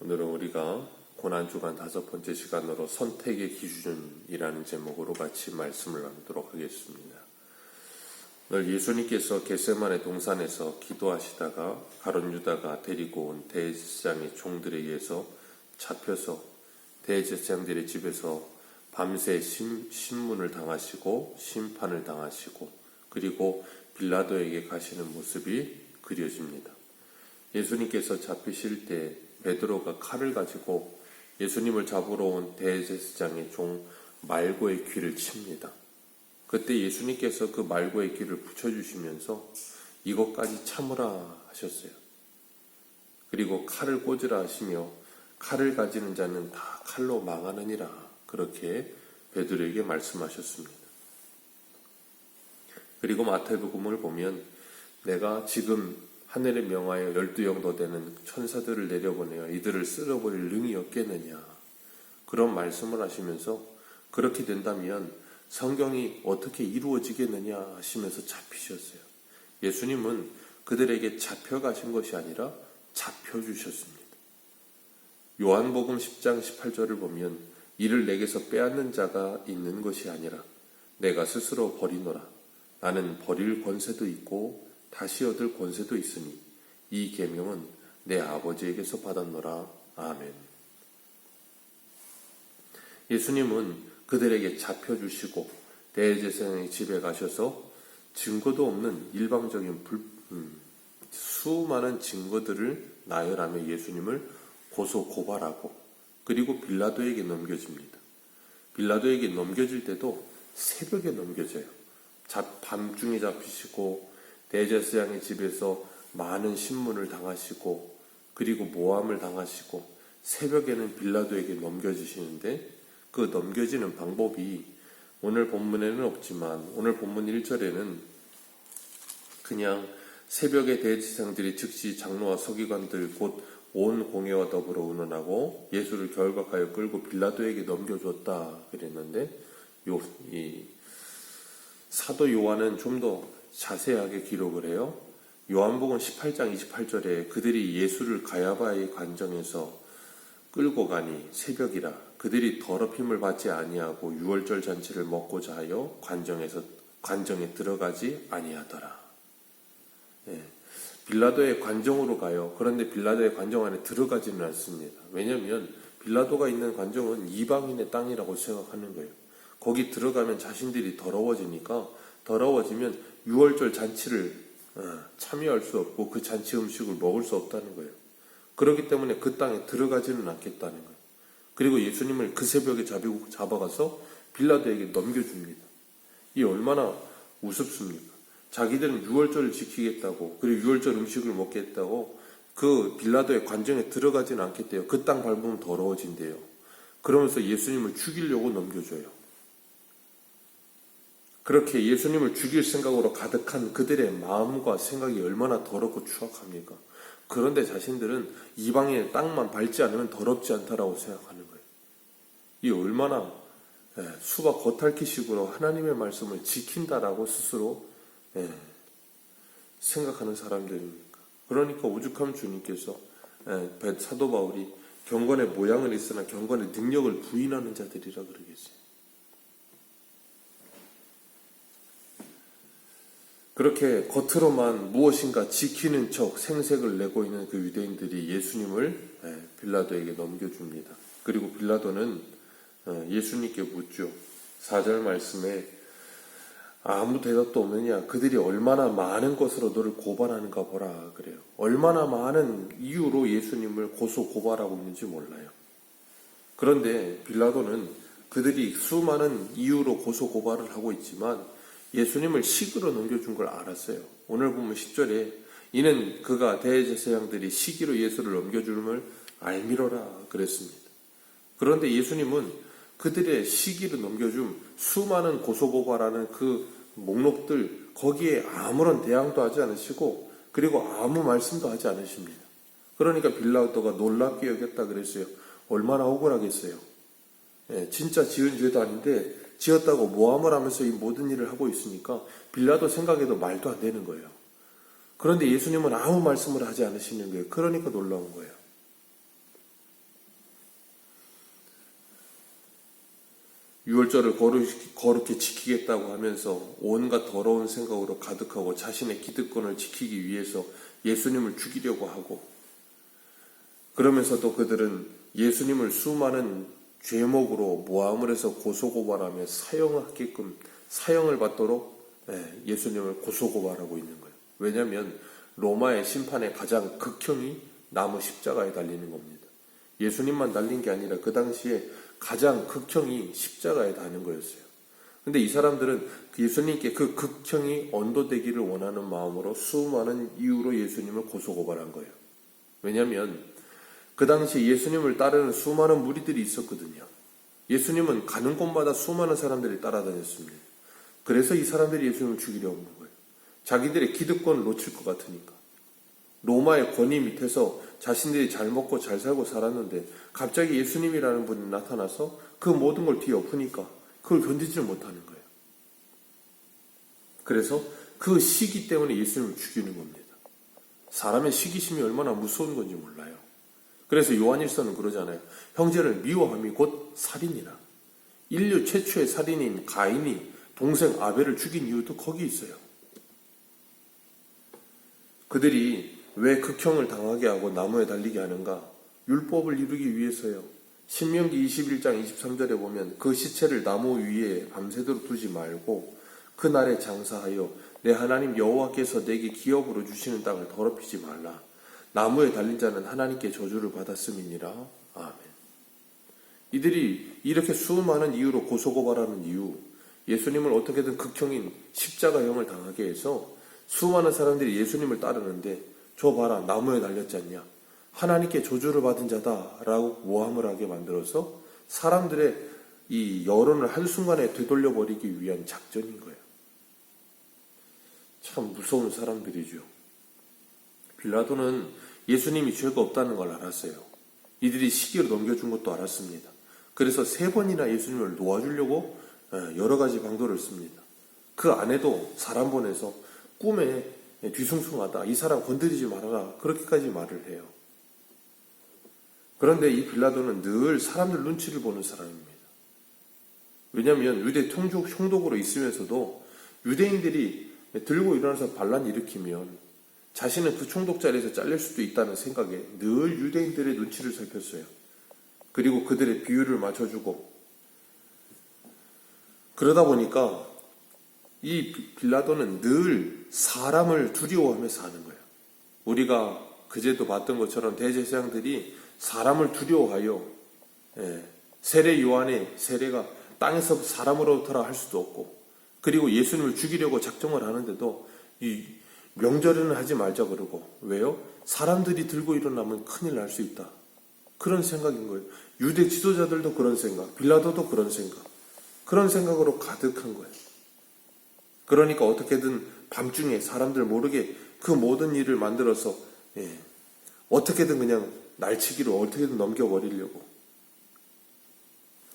오늘은 우리가 고난주간 5번째 시간으로 선택의 기준이라는 제목으로 같이 말씀을 나누도록 하겠습니다. 오늘 예수님께서 겟세마네 동산에서 기도하시다가 가룟 유다가 데리고 온 대제사장의 종들에 의해서 잡혀서 대제사장들의 집에서 밤새 신문을 당하시고 심판을 당하시고 그리고 빌라도에게 가시는 모습이 그려집니다. 예수님께서 잡히실 때 베드로가 칼을 가지고 예수님을 잡으러 온 대제사장의 종 말고의 귀를 칩니다. 그때 예수님께서 그 말고의 귀를 붙여주시면서 이것까지 참으라 하셨어요. 그리고 칼을 꽂으라 하시며 칼을 가지는 자는 다 칼로 망하느니라 그렇게 베드로에게 말씀하셨습니다. 그리고 마태복음을 보면 내가 지금 하늘에 명하여 12영도 되는 천사들을 내려보내어 이들을 쓸어버릴 능이 없겠느냐 그런 말씀을 하시면서 그렇게 된다면 성경이 어떻게 이루어지겠느냐 하시면서 잡히셨어요. 예수님은 그들에게 잡혀가신 것이 아니라 잡혀주셨습니다. 요한복음 10장 18절을 보면 이를 내게서 빼앗는 자가 있는 것이 아니라 내가 스스로 버리노라. 나는 버릴 권세도 있고 다시 얻을 권세도 있으니 이 계명은 내 아버지에게서 받았노라. 아멘. 예수님은 그들에게 잡혀주시고 대제사장의 집에 가셔서 증거도 없는 일방적인 수많은 증거들을 나열하며 예수님을 고소 고발하고 그리고 빌라도에게 넘겨집니다. 빌라도에게 넘겨질 때도 새벽에 넘겨져요. 밤중에 잡히시고 대제사장의 집에서 많은 신문을 당하시고 그리고 모함을 당하시고 새벽에는 빌라도에게 넘겨지시는데 그 넘겨지는 방법이 오늘 본문에는 없지만 오늘 본문 1절에는 그냥 새벽에 대제사장들이 즉시 장로와 서기관들 곧 온 공회와 더불어 의논하고 예수를 결박하여 끌고 빌라도에게 넘겨줬다 그랬는데 이 사도 요한은 좀 더 자세하게 기록을 해요. 요한복음 18장 28절에 그들이 예수를 가야바의 관정에서 끌고 가니 새벽이라 그들이 더럽힘을 받지 아니하고 유월절 잔치를 먹고자 하여 관정에 들어가지 아니하더라. 빌라도의 관정으로 가요. 그런데 빌라도의 관정 안에 들어가지는 않습니다. 왜냐하면 빌라도가 있는 관정은 이방인의 땅이라고 생각하는 거예요. 거기 들어가면 자신들이 더러워지니까 더러워지면 유월절 잔치를 참여할 수 없고 그 잔치 음식을 먹을 수 없다는 거예요. 그렇기 때문에 그 땅에 들어가지는 않겠다는 거예요. 그리고 예수님을 그 새벽에 잡아가서 빌라도에게 넘겨줍니다. 이 얼마나 우습습니까? 자기들은 유월절을 지키겠다고 그리고 유월절 음식을 먹겠다고 그 빌라도의 관정에 들어가지는 않겠대요. 그 땅 밟으면 더러워진대요. 그러면서 예수님을 죽이려고 넘겨줘요. 그렇게 예수님을 죽일 생각으로 가득한 그들의 마음과 생각이 얼마나 더럽고 추악합니까? 그런데 자신들은 이방인의 땅만 밟지 않으면 더럽지 않다라고 생각하는 거예요. 이 얼마나 수박 겉핥기식으로 하나님의 말씀을 지킨다라고 스스로 생각하는 사람들입니까? 그러니까 오죽하면 주님께서 사도 바울이 경건의 모양은 있으나 경건의 능력을 부인하는 자들이라 그러겠어요. 그렇게 겉으로만 무엇인가 지키는 척 생색을 내고 있는 그 유대인들이 예수님을 빌라도에게 넘겨줍니다. 그리고 빌라도는 예수님께 묻죠. 4절 말씀에 아무 대답도 없느냐? 그들이 얼마나 많은 것으로 너를 고발하는가 보라 그래요. 얼마나 많은 이유로 예수님을 고소 고발하고 있는지 몰라요. 그런데 빌라도는 그들이 수많은 이유로 고소 고발을 하고 있지만 예수님을 시기로 넘겨준 걸 알았어요. 오늘 보면 10절에 이는 그가 대제사장들이 시기로 예수를 넘겨줌을 알미로라 그랬습니다. 그런데 예수님은 그들의 시기로 넘겨줌 수많은 고소고발하는 그 목록들 거기에 아무런 대항도 하지 않으시고 그리고 아무 말씀도 하지 않으십니다. 그러니까 빌라도가 놀랍게 여겼다 그랬어요. 얼마나 억울하겠어요. 진짜 지은 죄도 아닌데 지었다고 모함을 하면서 이 모든 일을 하고 있으니까 빌라도 생각해도 말도 안 되는 거예요. 그런데 예수님은 아무 말씀을 하지 않으시는 거예요. 그러니까 놀라운 거예요. 유월절을 거룩히 지키겠다고 하면서 온갖 더러운 생각으로 가득하고 자신의 기득권을 지키기 위해서 예수님을 죽이려고 하고, 그러면서도 그들은 예수님을 수많은 죄목으로 모함을 해서 고소고발하며 사형을 받도록 예수님을 고소고발하고 있는 거예요. 왜냐하면 로마의 심판의 가장 극형이 나무 십자가에 달리는 겁니다. 예수님만 달린 게 아니라 그 당시에 가장 극형이 십자가에 다는 거였어요. 근데 이 사람들은 예수님께 그 극형이 언도되기를 원하는 마음으로 수많은 이유로 예수님을 고소고발한 거예요. 왜냐하면 그 당시 예수님을 따르는 수많은 무리들이 있었거든요. 예수님은 가는 곳마다 수많은 사람들이 따라다녔습니다. 그래서 이 사람들이 예수님을 죽이려고 하는 거예요. 자기들의 기득권을 놓칠 것 같으니까. 로마의 권위 밑에서 자신들이 잘 먹고 잘 살고 살았는데 갑자기 예수님이라는 분이 나타나서 그 모든 걸 뒤엎으니까 그걸 견디지를 못하는 거예요. 그래서 그 시기 때문에 예수님을 죽이는 겁니다. 사람의 시기심이 얼마나 무서운 건지 몰라요. 그래서 요한일서는 그러잖아요. 형제를 미워함이 곧 살인이라. 인류 최초의 살인인 가인이 동생 아벨을 죽인 이유도 거기 있어요. 그들이 왜 극형을 당하게 하고 나무에 달리게 하는가? 율법을 이루기 위해서요. 신명기 21장 23절에 보면 그 시체를 나무 위에 밤새도록 두지 말고 그날에 장사하여 내 하나님 여호와께서 내게 기업으로 주시는 땅을 더럽히지 말라. 나무에 달린 자는 하나님께 저주를 받았음이니라. 아멘. 이들이 이렇게 수많은 이유로 고소고발하는 이유, 예수님을 어떻게든 극형인 십자가형을 당하게 해서 수많은 사람들이 예수님을 따르는데 저 봐라 나무에 달렸지 않냐, 하나님께 저주를 받은 자다라고 모함을 하게 만들어서 사람들의 이 여론을 한순간에 되돌려버리기 위한 작전인 거예요. 참 무서운 사람들이죠. 빌라도는 예수님이 죄가 없다는 걸 알았어요. 이들이 시기로 넘겨준 것도 알았습니다. 그래서 3번이나 예수님을 놓아주려고 여러 가지 방도를 씁니다. 그 안에도 사람 보내서 꿈에 뒤숭숭하다, 이 사람 건드리지 말아라, 그렇게까지 말을 해요. 그런데 이 빌라도는 늘 사람들 눈치를 보는 사람입니다. 왜냐하면 유대 총독으로 있으면서도 유대인들이 들고 일어나서 반란 일으키면 자신은 그 총독 자리에서 잘릴 수도 있다는 생각에 늘 유대인들의 눈치를 살폈어요. 그리고 그들의 비율을 맞춰주고, 그러다 보니까 이 빌라도는 늘 사람을 두려워하며 사는 거예요. 우리가 그제도 봤던 것처럼 대제사장들이 사람을 두려워하여 세례 요한의 세례가 땅에서 사람으로부터라 할 수도 없고, 그리고 예수님을 죽이려고 작정을 하는데도 이 명절에는 하지 말자 그러고, 왜요? 사람들이 들고 일어나면 큰일 날 수 있다, 그런 생각인 거예요. 유대 지도자들도 그런 생각, 빌라도도 그런 생각, 그런 생각으로 가득한 거예요. 그러니까 어떻게든 밤중에 사람들 모르게 그 모든 일을 만들어서 어떻게든 그냥 날치기로 어떻게든 넘겨버리려고,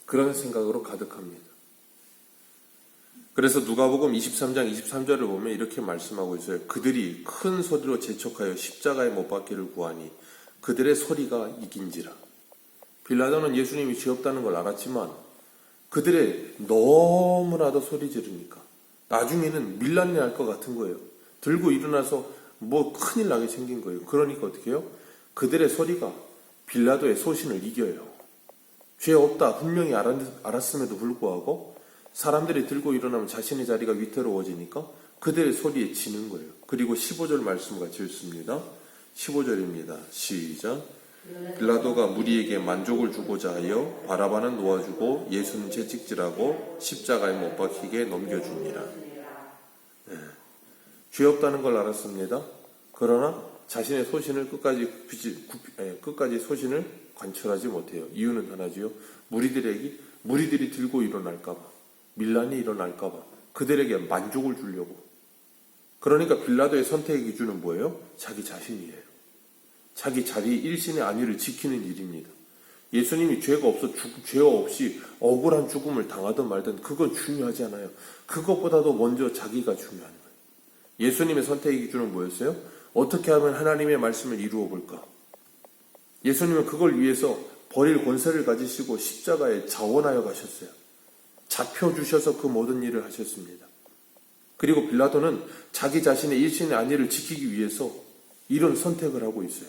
그런 생각으로 가득합니다. 그래서 누가복음 23장 23절을 보면 이렇게 말씀하고 있어요. 그들이 큰 소리로 재촉하여 십자가에 못 박기를 구하니 그들의 소리가 이긴지라. 빌라도는 예수님이 죄 없다는 걸 알았지만 그들의 너무나도 소리 지르니까 나중에는 밀란이 날 것 같은 거예요. 들고 일어나서 뭐 큰일 나게 생긴 거예요. 그러니까 어떻게 해요? 그들의 소리가 빌라도의 소신을 이겨요. 죄 없다 분명히 알았음에도 불구하고 사람들이 들고 일어나면 자신의 자리가 위태로워지니까 그들의 소리에 지는 거예요. 그리고 15절 말씀 같이 읽습니다. 15절입니다. 시작. 빌라도가 무리에게 만족을 주고자 하여 바라바는 놓아주고 예수는 채찍질하고 십자가에 못 박히게 넘겨줍니다. 죄 없다는 걸 알았습니다. 그러나 자신의 소신을 끝까지 소신을 관철하지 못해요. 이유는 하나지요. 무리들이 들고 일어날까봐, 밀란이 일어날까봐 그들에게 만족을 주려고. 그러니까 빌라도의 선택의 기준은 뭐예요? 자기 자신이에요. 자기 자리 일신의 안위를 지키는 일입니다. 예수님이 죄 없이 억울한 죽음을 당하든 말든 그건 중요하지 않아요. 그것보다도 먼저 자기가 중요한 거예요. 예수님의 선택의 기준은 뭐였어요? 어떻게 하면 하나님의 말씀을 이루어 볼까? 예수님은 그걸 위해서 버릴 권세를 가지시고 십자가에 자원하여 가셨어요. 잡혀주셔서 그 모든 일을 하셨습니다. 그리고 빌라도는 자기 자신의 일신의 안위를 지키기 위해서 이런 선택을 하고 있어요.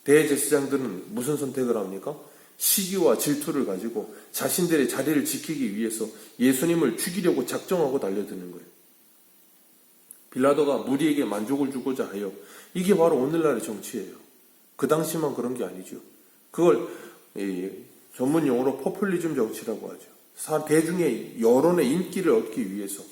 대제사장들은 무슨 선택을 합니까? 시기와 질투를 가지고 자신들의 자리를 지키기 위해서 예수님을 죽이려고 작정하고 달려드는 거예요. 빌라도가 무리에게 만족을 주고자 하여, 이게 바로 오늘날의 정치예요. 그 당시만 그런 게 아니죠. 그걸 전문 용어로 포퓰리즘 정치라고 하죠. 대중의 여론의 인기를 얻기 위해서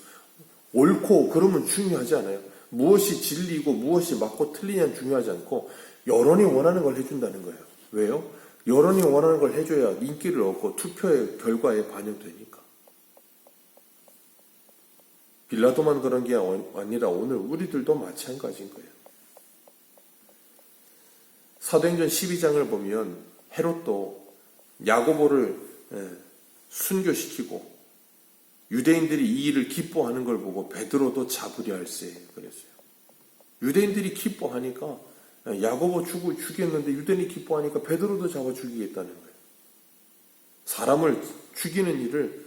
옳고 그름은 중요하지 않아요. 무엇이 진리고 무엇이 맞고 틀리냐는 중요하지 않고 여론이 원하는 걸 해준다는 거예요. 왜요? 여론이 원하는 걸 해줘야 인기를 얻고 투표의 결과에 반영되니까. 빌라도만 그런 게 아니라 오늘 우리들도 마찬가지인 거예요. 사도행전 12장을 보면 헤롯도 야고보를 순교시키고 유대인들이 이 일을 기뻐하는 걸 보고 베드로도 잡으려 할세 그랬어요. 유대인들이 기뻐하니까 야고보 죽였는데 유대인이 기뻐하니까 베드로도 잡아 죽이겠다는 거예요. 사람을 죽이는 일을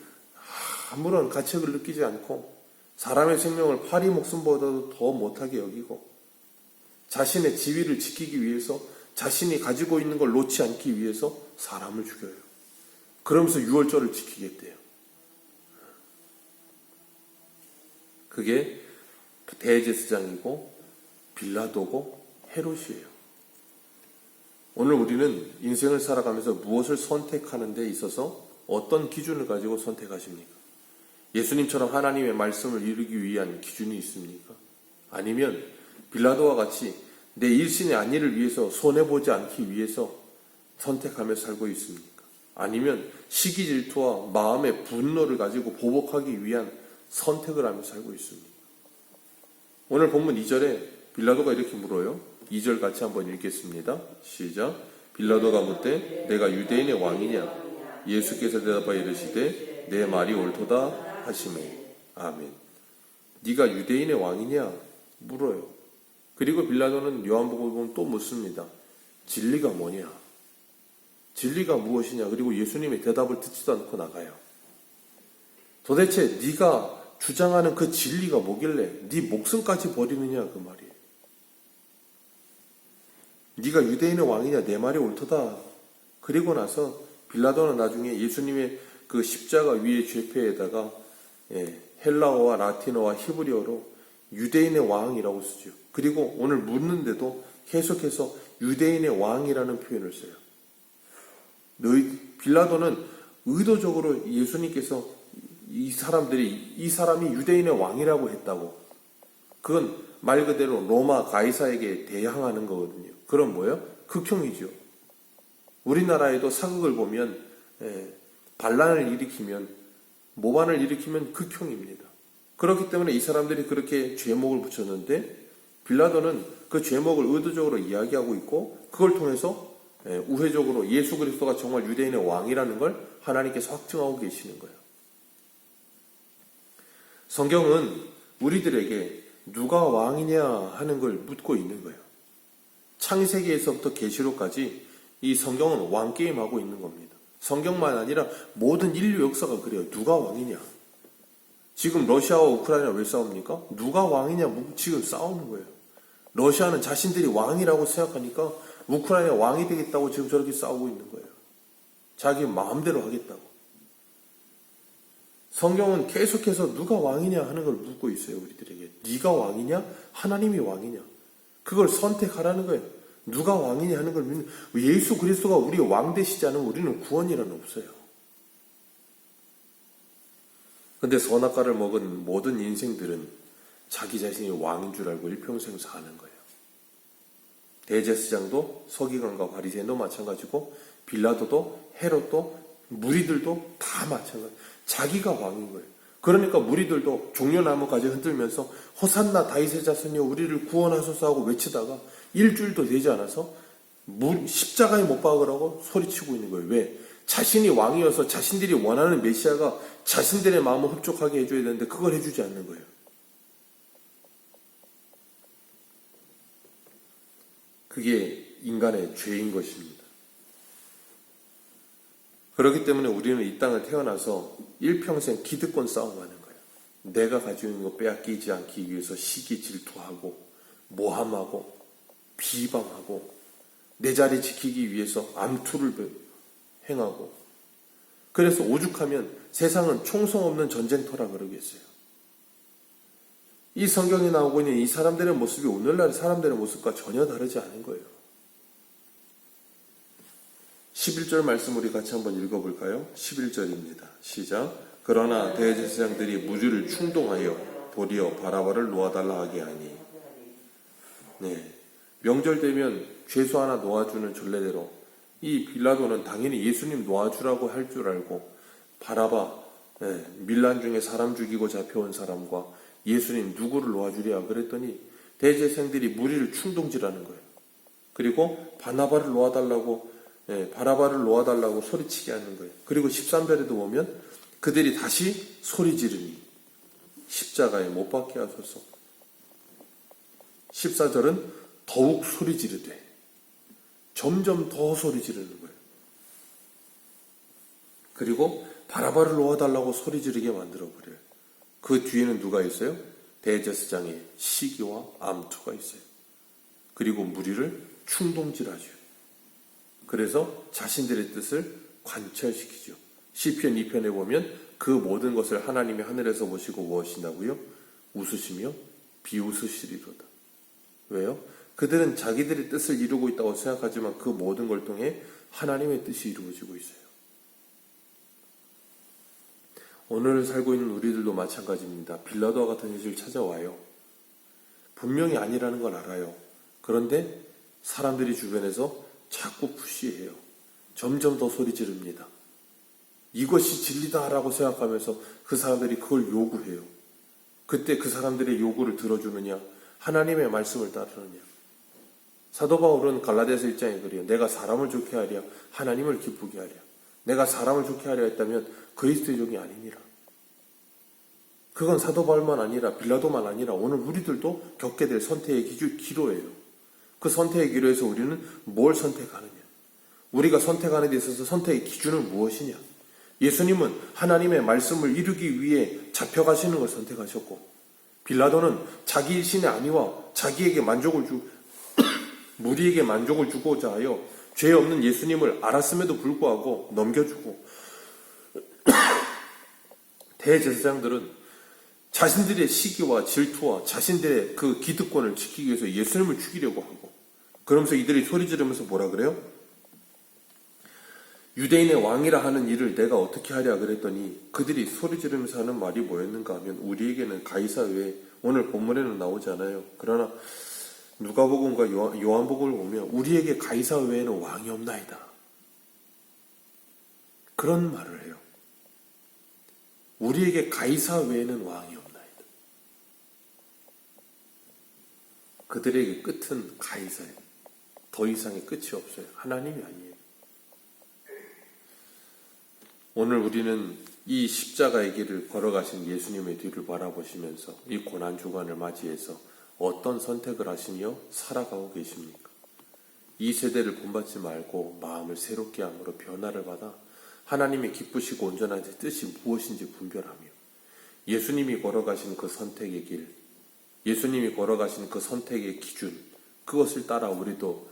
아무런 가책을 느끼지 않고 사람의 생명을 파리 목숨보다도 더 못하게 여기고 자신의 지위를 지키기 위해서 자신이 가지고 있는 걸 놓지 않기 위해서 사람을 죽여요. 그러면서 유월절을 지키겠대요. 그게 대제사장이고 빌라도고 헤롯이에요. 오늘 우리는 인생을 살아가면서 무엇을 선택하는 데 있어서 어떤 기준을 가지고 선택하십니까? 예수님처럼 하나님의 말씀을 이루기 위한 기준이 있습니까? 아니면 빌라도와 같이 내 일신의 안위를 위해서 손해보지 않기 위해서 선택하며 살고 있습니까? 아니면 시기 질투와 마음의 분노를 가지고 보복하기 위한 선택을 하며 살고 있습니까? 오늘 본문 2절에 빌라도가 이렇게 물어요. 2절 같이 한번 읽겠습니다. 시작. 빌라도가 묻되 내가 유대인의 왕이냐? 예수께서 대답하여 이르시되 내 말이 옳도다 하시매. 아멘. 네가 유대인의 왕이냐? 물어요. 그리고 빌라도는 요한복음을 보면 또 묻습니다. 진리가 뭐냐? 진리가 무엇이냐? 그리고 예수님의 대답을 듣지도 않고 나가요. 도대체 네가 주장하는 그 진리가 뭐길래 네 목숨까지 버리느냐 그 말이에요. 네가 유대인의 왕이냐? 내 말이 옳도다. 그리고 나서 빌라도는 나중에 예수님의 그 십자가 위의 죄패에다가 헬라어와 라틴어와 히브리어로 유대인의 왕이라고 쓰죠. 그리고 오늘 묻는데도 계속해서 유대인의 왕이라는 표현을 써요. 빌라도는 의도적으로 예수님께서 이 사람이 유대인의 왕이라고 했다고. 그건 말 그대로 로마 가이사에게 대항하는 거거든요. 그럼 뭐예요? 극형이죠. 우리나라에도 사극을 보면 반란을 일으키면 모반을 일으키면 극형입니다. 그렇기 때문에 이 사람들이 그렇게 죄목을 붙였는데 빌라도는 그 죄목을 의도적으로 이야기하고 있고 그걸 통해서 우회적으로 예수 그리스도가 정말 유대인의 왕이라는 걸 하나님께서 확증하고 계시는 거예요. 성경은 우리들에게 누가 왕이냐 하는 걸 묻고 있는 거예요. 창세기에서부터 계시록까지 이 성경은 왕게임하고 있는 겁니다. 성경만 아니라 모든 인류 역사가 그래요. 누가 왕이냐? 지금 러시아와 우크라이나 왜 싸웁니까? 누가 왕이냐 지금 싸우는 거예요. 러시아는 자신들이 왕이라고 생각하니까 우크라이나 왕이 되겠다고 지금 저렇게 싸우고 있는 거예요. 자기 마음대로 하겠다고. 성경은 계속해서 누가 왕이냐 하는 걸 묻고 있어요. 우리들에게. 네가 왕이냐? 하나님이 왕이냐? 그걸 선택하라는 거예요. 누가 왕이냐 하는 걸 믿는. 예수 그리스도가 우리 왕 되시지 않으면 우리는 구원이란 없어요. 근데 선악과를 먹은 모든 인생들은 자기 자신이 왕인 줄 알고 일평생 사는 거예요. 대제사장도 서기관과 바리새인도 마찬가지고 빌라도도 헤롯도 무리들도 다 마찬가지. 자기가 왕인 거예요. 그러니까 무리들도 종려나무까지 흔들면서 호산나 다윗의 자손이여 우리를 구원하소서 하고 외치다가 일주일도 되지 않아서 십자가에 못 박으라고 소리치고 있는 거예요. 왜? 자신이 왕이어서 자신들이 원하는 메시아가 자신들의 마음을 흡족하게 해줘야 되는데 그걸 해주지 않는 거예요. 그게 인간의 죄인 것입니다. 그렇기 때문에 우리는 이 땅을 태어나서 일평생 기득권 싸움하는 거예요. 내가 가지고 있는 거 빼앗기지 않기 위해서 시기 질투하고 모함하고 비방하고 내 자리 지키기 위해서 암투를 행하고, 그래서 오죽하면 세상은 총성 없는 전쟁터라 그러겠어요. 이 성경에 나오고 있는 이 사람들의 모습이 오늘날 사람들의 모습과 전혀 다르지 않은 거예요. 11절 말씀 우리 같이 한번 읽어볼까요? 11절입니다. 시작. 그러나 대제사장들이 무리를 충동하여 도리어 바라바를 놓아달라 하게 하니. 네, 명절 되면 죄수 하나 놓아주는 전례대로 이 빌라도는 당연히 예수님 놓아주라고 할 줄 알고 바라바, 밀란 중에 사람 죽이고 잡혀온 사람과 예수님 누구를 놓아주랴 그랬더니 대제사장들이 무리를 충동질하는 거예요. 그리고 바나바를 놓아달라고, 바라바를 놓아달라고 소리치게 하는 거예요. 그리고 13절에도 보면 그들이 다시 소리 지르니 십자가에 못 박게 하소서. 14절은 더욱 소리 지르되 점점 더 소리 지르는 거예요. 그리고 바라바를 놓아달라고 소리 지르게 만들어버려요. 그 뒤에는 누가 있어요? 대제사장의 시기와 암투가 있어요. 그리고 무리를 충동질하죠. 그래서 자신들의 뜻을 관철시키죠. 시편 2편에 보면 그 모든 것을 하나님이 하늘에서 보시고 무엇이냐고요? 웃으시며 비웃으시리로다. 왜요? 그들은 자기들의 뜻을 이루고 있다고 생각하지만 그 모든 걸 통해 하나님의 뜻이 이루어지고 있어요. 오늘 살고 있는 우리들도 마찬가지입니다. 빌라도와 같은 일이 찾아와요. 분명히 아니라는 걸 알아요. 그런데 사람들이 주변에서 자꾸 푸시해요. 점점 더 소리 지릅니다. 이것이 진리다라고 생각하면서 그 사람들이 그걸 요구해요. 그때 그 사람들의 요구를 들어주느냐, 하나님의 말씀을 따르느냐. 사도 바울은 갈라디아서 1장에 그래요. 내가 사람을 좋게 하랴 하나님을 기쁘게 하랴. 내가 사람을 좋게 하려 했다면 그리스도의 종이 아니니라. 그건 사도 바울만 아니라 빌라도만 아니라 오늘 우리들도 겪게 될 선택의 기로예요. 그 선택의 기로에서 우리는 뭘 선택하느냐. 우리가 선택하는 데 있어서 선택의 기준은 무엇이냐. 예수님은 하나님의 말씀을 이루기 위해 잡혀가시는 걸 선택하셨고, 빌라도는 자기 일신의 안위와 자기에게 무리에게 만족을 주고자 하여 죄 없는 예수님을 알았음에도 불구하고 넘겨주고, 대제사장들은 자신들의 시기와 질투와 자신들의 그 기득권을 지키기 위해서 예수님을 죽이려고 하고, 그러면서 이들이 소리 지르면서 뭐라 그래요? 유대인의 왕이라 하는 일을 내가 어떻게 하랴 그랬더니 그들이 소리 지르면서 하는 말이 뭐였는가 하면 우리에게는 가이사 외에, 오늘 본문에는 나오지 않아요. 그러나 누가복음과 요한복음을 보면 우리에게 가이사 외에는 왕이 없나이다. 그런 말을 해요. 우리에게 가이사 외에는 왕이 없나이다. 그들에게 끝은 가이사예요. 더 이상의 끝이 없어요. 하나님이 아니에요. 오늘 우리는 이 십자가의 길을 걸어가신 예수님의 뒤를 바라보시면서 이 고난주간을 맞이해서 어떤 선택을 하시며 살아가고 계십니까? 이 세대를 본받지 말고 마음을 새롭게 함으로 변화를 받아 하나님의 기쁘시고 온전한 뜻이 무엇인지 분별하며 예수님이 걸어가신 그 선택의 길, 예수님이 걸어가신 그 선택의 기준, 그것을 따라 우리도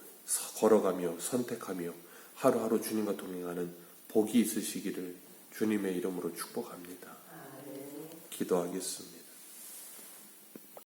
걸어가며 선택하며 하루하루 주님과 동행하는 복이 있으시기를 주님의 이름으로 축복합니다. 기도하겠습니다.